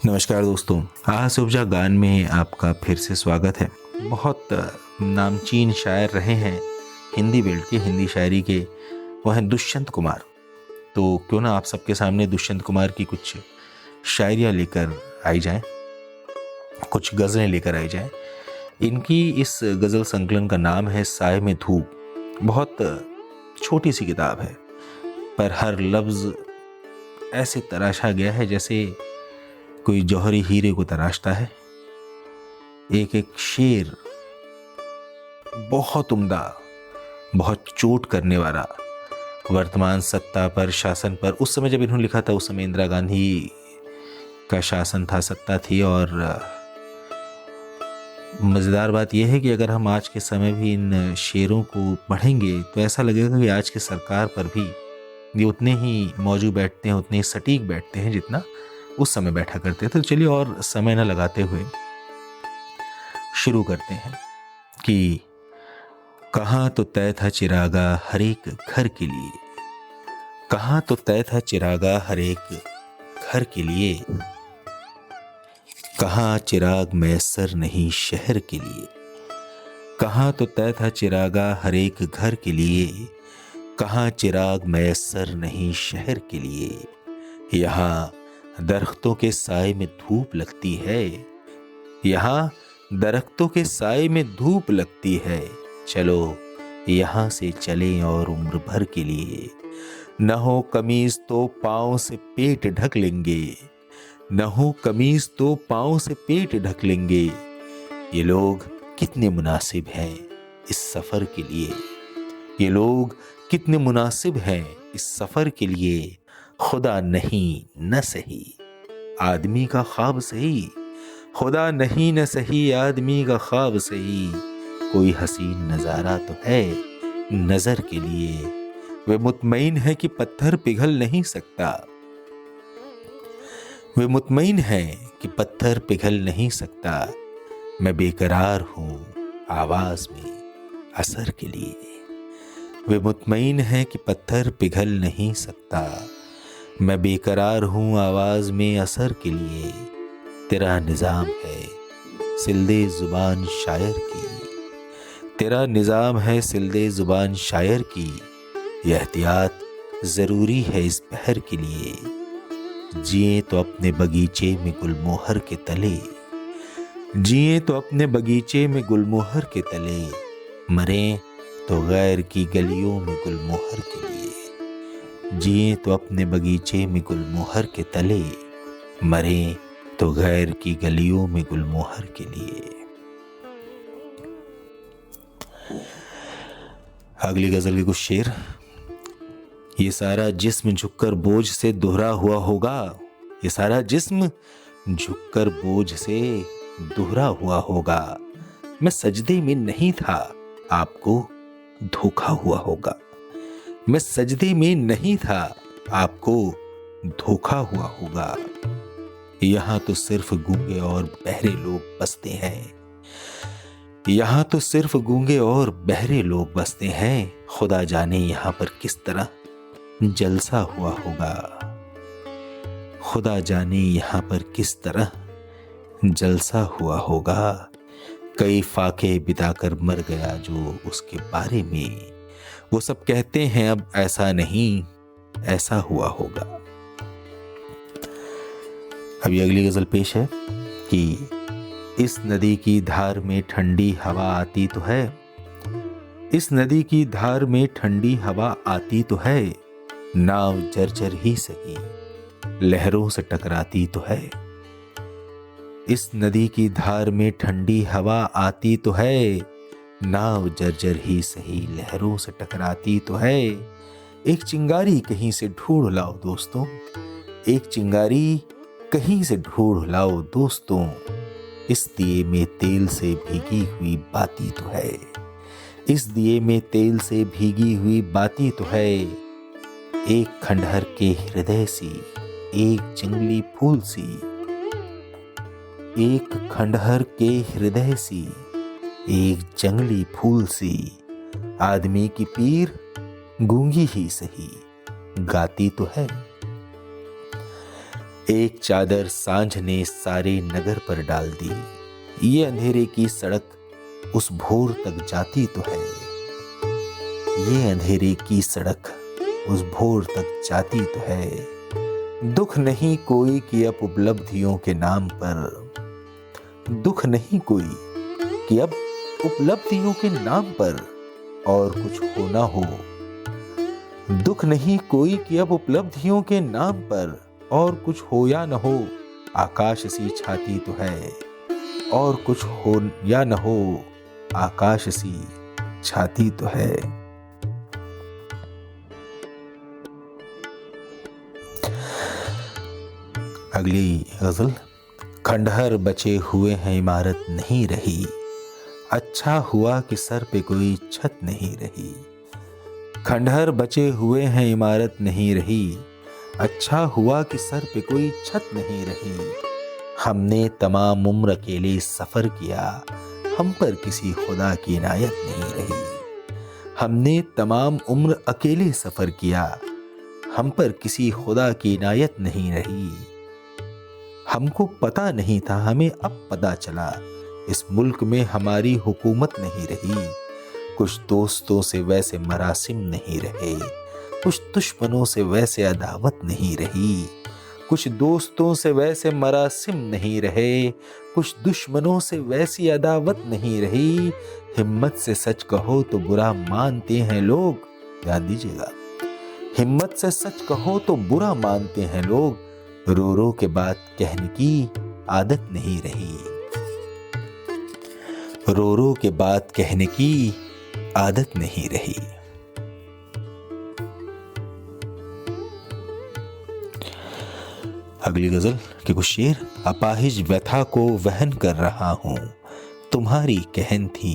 नमस्कार दोस्तों, आस उपजा गान में आपका फिर से स्वागत है। बहुत नामचीन शायर रहे हैं हिंदी बेल्ट के, हिंदी शायरी के। वो हैं दुष्यंत कुमार। तो क्यों ना आप सबके सामने दुष्यंत कुमार की कुछ शायरियाँ लेकर आई जाएं, कुछ गज़लें लेकर आई जाएं। इनकी इस गज़ल संकलन का नाम है साए में धूप। बहुत छोटी सी किताब है, पर हर लफ्ज़ ऐसे तराशा गया है जैसे कोई जौहरी हीरे को तराशता है। एक एक शेर बहुत उम्दा, बहुत चोट करने वाला। वर्तमान सत्ता पर, शासन पर, उस समय जब इन्होंने लिखा था उस समय इंदिरा गांधी का शासन था, सत्ता थी। और मज़ेदार बात यह है कि अगर हम आज के समय भी इन शेरों को पढ़ेंगे तो ऐसा लगेगा कि आज की सरकार पर भी ये उतने ही मौजू बैठते हैं, उतने ही सटीक बैठते हैं जितना उस समय बैठा करते थे। तो चलिए और समय न लगाते हुए शुरू करते हैं कि कहाँ तो तय था चिरागा हर एक घर के लिए, कहाँ तो तय था चिरागा हर एक घर के लिए, कहाँ चिराग मैसर नहीं शहर के लिए, कहाँ तो तय था चिरागा हर एक घर के लिए, कहाँ चिराग मैसर नहीं शहर के लिए। यहाँ दरख्तों के साए में धूप लगती है, यहाँ दरख्तों के साए में धूप लगती है, चलो यहाँ से चलें और उम्र भर के लिए। न हो कमीज तो पाँव से पेट ढक लेंगे, न हो कमीज तो पाँव से पेट ढक लेंगे। ये लोग कितने मुनासिब हैं इस सफ़र के लिए, ये लोग कितने मुनासिब हैं इस सफ़र के लिए। खुदा नहीं न सही आदमी का ख्वाब सही, खुदा नहीं न सही आदमी का ख्वाब सही। कोई हसीन नज़ारा तो है नज़र के लिए, वे मुतमईन है कि पत्थर पिघल नहीं सकता, वे मुतमईन है कि पत्थर पिघल नहीं सकता। मैं बेकरार हूँ आवाज़ में असर के लिए, वे मुतमईन है कि पत्थर पिघल नहीं सकता। मैं बेकरार हूँ आवाज़ में असर के लिए। तेरा निज़ाम है सिलदे ज़ुबान शायर की, तेरा निज़ाम है सिलदे ज़ुबान शायर की। यह एहतियात ज़रूरी है इस बहर के लिए। जिए तो अपने बगीचे में गुलमोहर के तले, जिए तो अपने बगीचे में गुलमोहर के तले, मरें तो गैर की गलियों में गुलमोहर के लिए। जिए तो अपने बगीचे में गुलमोहर के तले, मरें तो गैर की गलियों में गुलमोहर के लिए। अगली गजल के कुछ शेर। ये सारा जिस्म झुककर बोझ से दोहरा हुआ होगा, ये सारा जिस्म झुककर बोझ से दोहरा हुआ होगा। मैं सजदे में नहीं था आपको धोखा हुआ होगा, मैं सजदे में नहीं था आपको धोखा हुआ होगा। यहाँ तो सिर्फ गूंगे और बहरे लोग बसते हैं, यहाँ तो सिर्फ गूंगे और बहरे लोग बसते हैं। खुदा जाने यहाँ पर किस तरह जलसा हुआ होगा, खुदा जाने यहाँ पर किस तरह जलसा हुआ होगा। कई फाके बिताकर मर गया जो उसके बारे में, वो सब कहते हैं अब ऐसा नहीं ऐसा हुआ होगा। अभी अगली गजल पेश है कि इस नदी की धार में ठंडी हवा आती तो है, इस नदी की धार में ठंडी हवा आती तो है। नाव जर्जर ही सही लहरों से टकराती तो है, इस नदी की धार में ठंडी हवा आती तो है। नाव जर्जर ही सही लहरों से टकराती तो है। एक चिंगारी कहीं से ढूंढ लाओ दोस्तों, एक चिंगारी कहीं से ढूंढ लाओ दोस्तों। इस दिए में तेल से भीगी हुई बाती तो है, इस दिए में तेल से भीगी हुई बाती तो है। एक खंडहर के हृदय सी एक जंगली फूल सी, एक खंडहर के हृदय सी एक जंगली फूल सी। आदमी की पीर गूंगी ही सही गाती तो है, एक चादर सांझ ने सारे नगर पर डाल दी। ये अंधेरे की सड़क उस भोर तक जाती तो है। ये अंधेरे की सड़क उस भोर तक जाती तो है। दुख नहीं कोई कि अब उपलब्धियों के नाम पर, दुख नहीं कोई कि अब उपलब्धियों के नाम पर और कुछ हो ना हो। दुख नहीं कोई कि अब उपलब्धियों के नाम पर और कुछ हो या न हो। आकाश सी छाती तो है और कुछ हो या न हो। आकाश सी छाती तो है। अगली गजल। खंडहर बचे हुए हैं इमारत नहीं रही। अच्छा हुआ कि सर पे कोई छत नहीं रही। खंडहर बचे हुए हैं इमारत नहीं रही। अच्छा हुआ कि सर पे कोई छत नहीं रही। हमने तमाम उम्र अकेले सफर किया, हम पर किसी खुदा की इनायत नहीं रही। हमने तमाम उम्र अकेले सफर किया, हम पर किसी खुदा की इनायत नहीं रही। हमको पता नहीं था, हमें अब पता चला, इस मुल्क में हमारी हुकूमत नहीं रही। कुछ दोस्तों से वैसे मरासिम नहीं रहे, कुछ दुश्मनों से वैसे अदावत नहीं रही। कुछ दोस्तों से वैसे मरासिम नहीं रहे, कुछ दुश्मनों से वैसी अदावत नहीं रही। हिम्मत से सच कहो तो बुरा मानते हैं लोग। ध्यान दीजिएगा, हिम्मत से सच कहो तो बुरा मानते हैं लोग। रो रो के बात कहने की आदत नहीं रही। रो रो के बात कहने की आदत नहीं रही। अगली गजल के कुछ शेर। अपाहिज व्यथा को वहन कर रहा हूं, तुम्हारी कहन थी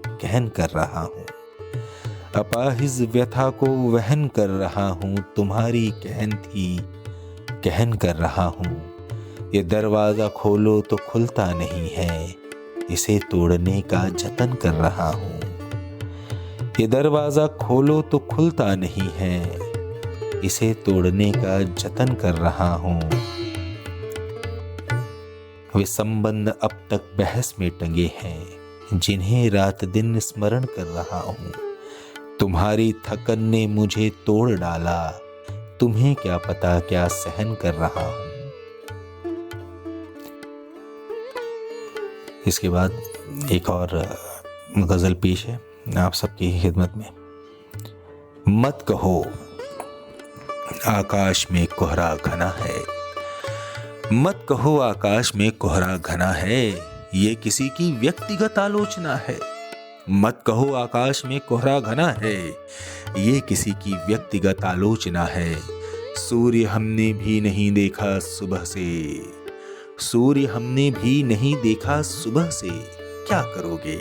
कहन कर रहा हूं। अपाहिज व्यथा को वहन कर रहा हूं, तुम्हारी कहन थी कहन कर रहा हूं। ये दरवाजा खोलो तो खुलता नहीं है, इसे तोड़ने का जतन कर रहा हूं। ये दरवाजा खोलो तो खुलता नहीं है, इसे तोड़ने का जतन कर रहा हूं। वे संबंध अब तक बहस में टंगे हैं, जिन्हें रात दिन स्मरण कर रहा हूं। तुम्हारी थकन ने मुझे तोड़ डाला, तुम्हें क्या पता क्या सहन कर रहा हूं। इसके बाद एक और गजल पेश है आप सबकी खिदमत में। मत कहो आकाश में कोहरा घना है, मत कहो आकाश में कोहरा घना है, ये किसी की व्यक्तिगत आलोचना है। मत कहो आकाश में कोहरा घना है, ये किसी की व्यक्तिगत आलोचना है। सूर्य हमने भी नहीं देखा सुबह से, सूर्य हमने भी नहीं देखा सुबह से। क्या करोगे,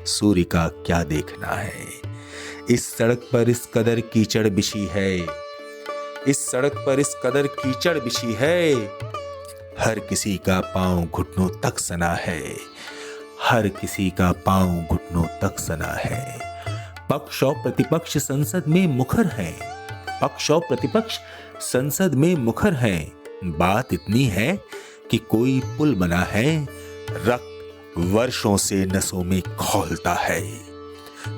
सूर्य का क्या देखना है। इस सड़क पर इस कदर कीचड़ बिछी है, इस सड़क पर इस कदर कीचड़ बिछी है। हर किसी का पांव घुटनों तक सना है, हर किसी का पांव घुटनों तक सना है। पक्ष और प्रतिपक्ष संसद में मुखर हैं, पक्ष और प्रतिपक्ष संसद में मुखर हैं। बात इतनी है कि कोई पुल बना है, रक्त वर्षों से नसों में खौलता है,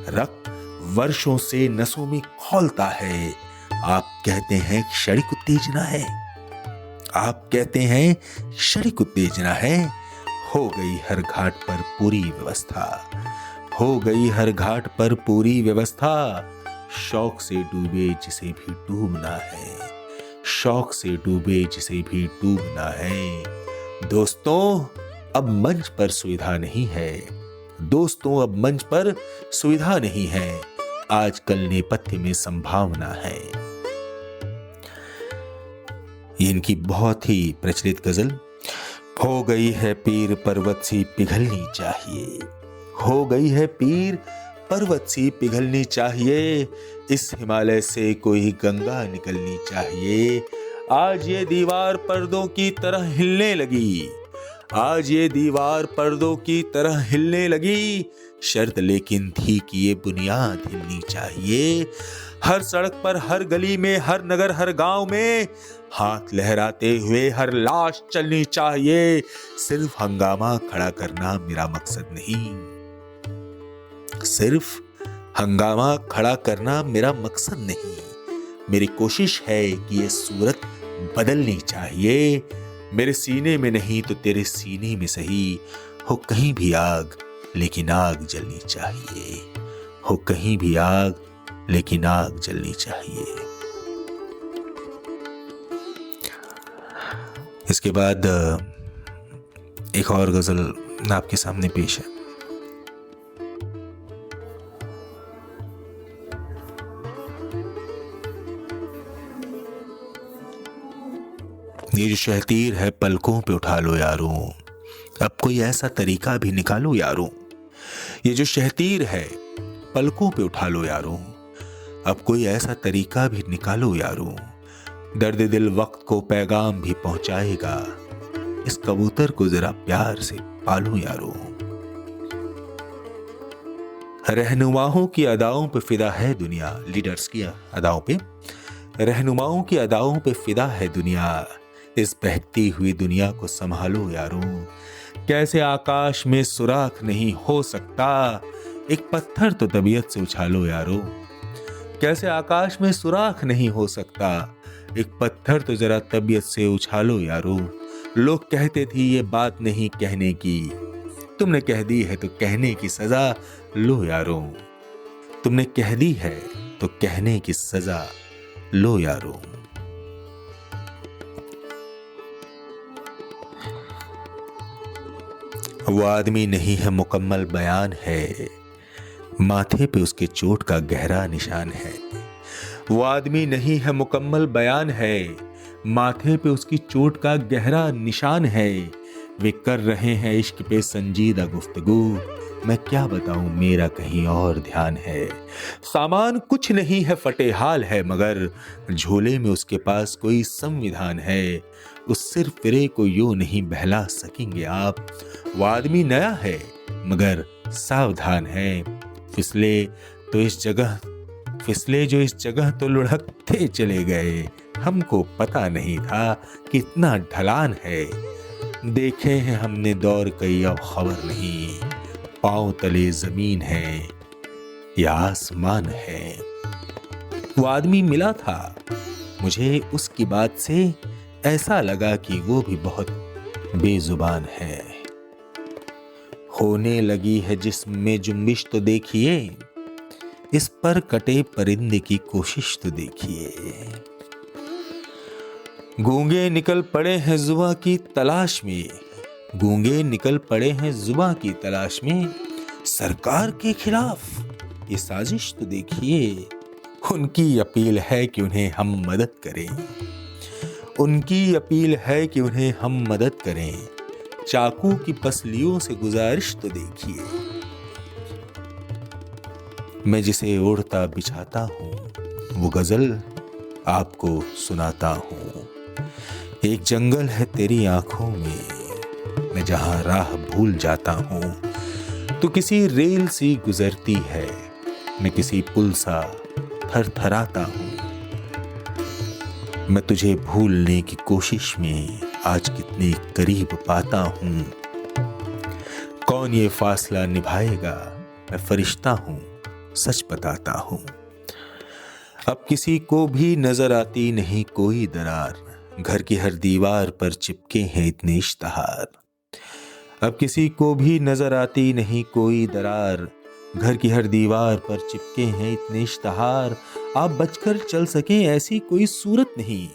रक्त वर्षों से नसों में खौलता है। आप कहते हैं क्षणिक उत्तेजना है, आप कहते हैं क्षणिक उत्तेजना है। हो गई हर घाट पर पूरी व्यवस्था, हो गई हर घाट पर पूरी व्यवस्था। शौक से डूबे जिसे भी डूबना है, शौक से डूबे जिसे भी डूबना है। दोस्तों अब मंच पर सुविधा नहीं है, दोस्तों अब मंच पर सुविधा नहीं है। आजकल नेपथ्य में संभावना है। ये इनकी बहुत ही प्रचलित गजल। हो गई है पीर पर्वत सी पिघलनी चाहिए, हो गई है पीर पर्वत सी पिघलनी चाहिए। इस हिमालय से कोई गंगा निकलनी चाहिए। आज ये दीवार पर्दों की तरह हिलने लगी, आज ये दीवार पर्दों की तरह हिलने लगी, शर्त लेकिन थी कि ये बुनियाद हिलनी चाहिए। हर सड़क पर, हर गली में, हर नगर, हर गांव में हाथ लहराते हुए हर लाश चलनी चाहिए। सिर्फ हंगामा खड़ा करना मेरा मकसद नहीं, सिर्फ हंगामा खड़ा करना मेरा मकसद नहीं। मेरी कोशिश है कि ये सूरत बदलनी चाहिए। मेरे सीने में नहीं तो तेरे सीने में सही, हो कहीं भी आग लेकिन आग जलनी चाहिए। हो कहीं भी आग लेकिन आग जलनी चाहिए। इसके बाद एक और गजल आपके सामने पेश है। ये जो शहतीर है पलकों पे उठा लो यारों, अब कोई ऐसा तरीका भी निकालो यारों। ये जो शहतीर है पलकों पे उठा लो यारों, अब कोई ऐसा तरीका भी निकालो यारों। दर्द दिल वक्त को पैगाम भी पहुंचाएगा, इस कबूतर को जरा प्यार से पालो यारों। रहनुमाओं की अदाओं पे फिदा है दुनिया, लीडर्स की अदाओं पे, रहनुमाओं की अदाओं पे फिदा है दुनिया। इस बहती हुई दुनिया को संभालो यारों। कैसे आकाश में सुराख नहीं हो सकता, एक पत्थर तो तबीयत से उछालो यारों। कैसे आकाश में सुराख नहीं हो सकता, एक पत्थर तो जरा तबीयत से उछालो यारों। लोग कहते थी ये बात नहीं कहने की, तुमने कह दी है तो कहने की सजा लो यारों। तुमने कह दी है तो कहने की सजा लो यारों। वो आदमी नहीं है मुकम्मल बयान है, माथे पे उसके चोट का गहरा निशान है। वो आदमी नहीं है मुकम्मल बयान है, माथे पे उसकी चोट का गहरा निशान है। वे कर रहे हैं इश्क पे संजीदा गुफ्तगू, मैं क्या बताऊं मेरा कहीं और ध्यान है। सामान कुछ नहीं है फटे हाल है, मगर झोले में उसके पास कोई संविधान है। उस सिर फिरे को यूं नहीं बहला सकेंगे आप। वो आदमी नया है मगर सावधान है, फिसले जो इस जगह तो लुढ़कते चले गए। हमको पता नहीं था कितना ढलान है। देखे हैं हमने दौर कई अब खबर नहीं, पांव तले जमीन है या आसमान है। वो आदमी मिला था मुझे, उसकी बात से ऐसा लगा कि वो भी बहुत बेजुबान है। होने लगी है जिस्म में जुम्बिश तो देखिए, इस पर कटे परिंदे की कोशिश तो देखिए। गूंगे निकल पड़े हैं जुबां की तलाश में, गूंगे निकल पड़े हैं जुबां की तलाश में। सरकार के खिलाफ ये साजिश तो देखिए। उनकी अपील है कि उन्हें हम मदद करें, उनकी अपील है कि उन्हें हम मदद करें। चाकू की पसलियों से गुजारिश तो देखिए। मैं जिसे ओढ़ता बिछाता हूँ, वो गजल आपको सुनाता हूँ। एक जंगल है तेरी आंखों में, मैं जहां राह भूल जाता हूँ। तो किसी रेल सी गुजरती है, मैं किसी पुल सा थरथराता हूँ। मैं तुझे भूलने की कोशिश में आज कितने करीब पाता हूँ। कौन ये फासला निभाएगा, मैं फरिश्ता हूँ सच बताता हूँ। अब किसी को भी नजर आती नहीं कोई दरार, घर की हर दीवार पर चिपके हैं इतने इश्तहार। अब किसी को भी नजर आती नहीं कोई दरार, घर की हर दीवार पर चिपके हैं इतने इश्तहार। आप बचकर चल सके ऐसी कोई सूरत नहीं,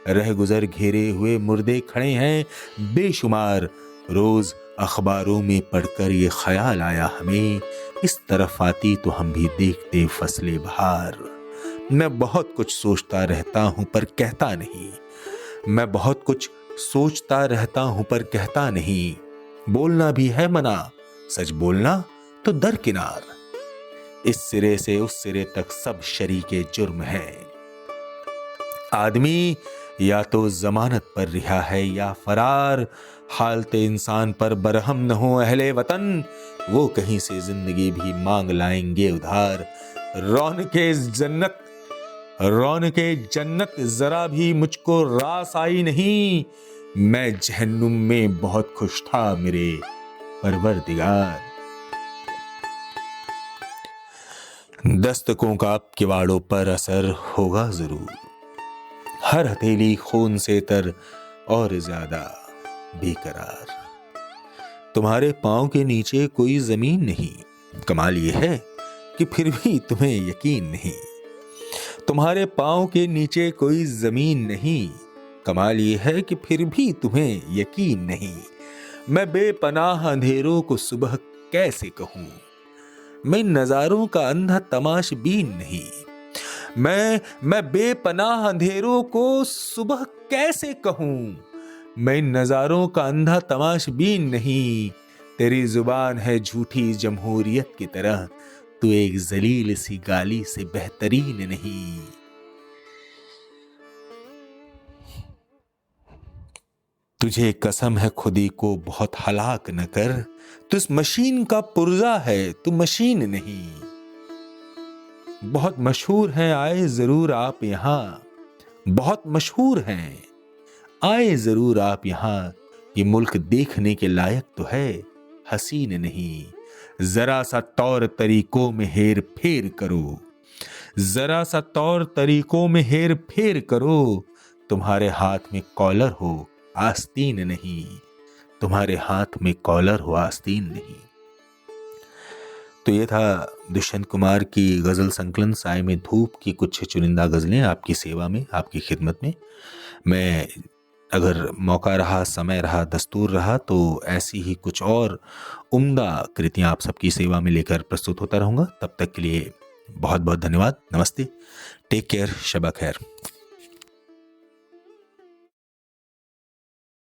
रह गुजर घेरे हुए मुर्दे खड़े हैं बेशुमार। रोज अखबारों में पढ़कर ये ख्याल आया हमें, इस तरफ आती तो हम भी देखते फसले बहार। मैं बहुत कुछ सोचता रहता हूं पर कहता नहीं, मैं बहुत कुछ सोचता रहता हूं पर कहता नहीं। बोलना भी है मना, सच बोलना तो दरकिनार। इस सिरे से उस सिरे तक सब शरीके जुर्म है। आदमी या तो जमानत पर रिहा है या फरार। हालते इंसान पर बरहम न हो अहले वतन, वो कहीं से जिंदगी भी मांग लाएंगे उधार। रौनके जन्नत जरा भी मुझको रास आई नहीं, मैं जहन्नुम में बहुत खुश था मेरे परवरदिगार। दस्तकों का अब किवाड़ों पर असर होगा जरूर, हर हथेली खून से तर और ज्यादा बेकरार। तुम्हारे पांव के नीचे कोई जमीन नहीं, कमाल ये है कि फिर भी तुम्हें यकीन नहीं। तुम्हारे पांव के नीचे कोई जमीन नहीं, कमाल ये है कि फिर भी तुम्हें यकीन नहीं। मैं बेपनाह अंधेरों को सुबह कैसे कहूं, मैं नजारों का अंधा तमाशबीन नहीं। मैं बेपनाह अंधेरों को सुबह कैसे कहूं, मैं नजारों का अंधा तमाशबीन नहीं। तेरी जुबान है झूठी जमहूरियत की तरह, तू एक जलील सी गाली से बेहतरीन नहीं। तुझे कसम है खुदी को बहुत हलाक न कर, तू इस मशीन का पुर्जा है, तू मशीन नहीं। बहुत मशहूर हैं आए जरूर आप यहां, बहुत मशहूर हैं आए जरूर आप यहां। ये मुल्क देखने के लायक तो है, हसीन नहीं। जरा सा तौर तरीकों में हेर फेर करो, जरा सा तौर तरीकों में हेर फेर करो। तुम्हारे हाथ में कॉलर हो आस्तीन नहीं, तुम्हारे हाथ में कॉलर हो आस्तीन नहीं। तो ये था दुष्यंत कुमार की गजल संकलन साए में धूप की कुछ चुनिंदा गजलें आपकी सेवा में, आपकी खिदमत में। मैं अगर मौका रहा, समय रहा, दस्तूर रहा तो ऐसी ही कुछ और उम्दा कृतियां आप सबकी सेवा में लेकर प्रस्तुत होता रहूंगा। तब तक के लिए बहुत बहुत धन्यवाद। नमस्ते, टेक केयर, शबा खैर।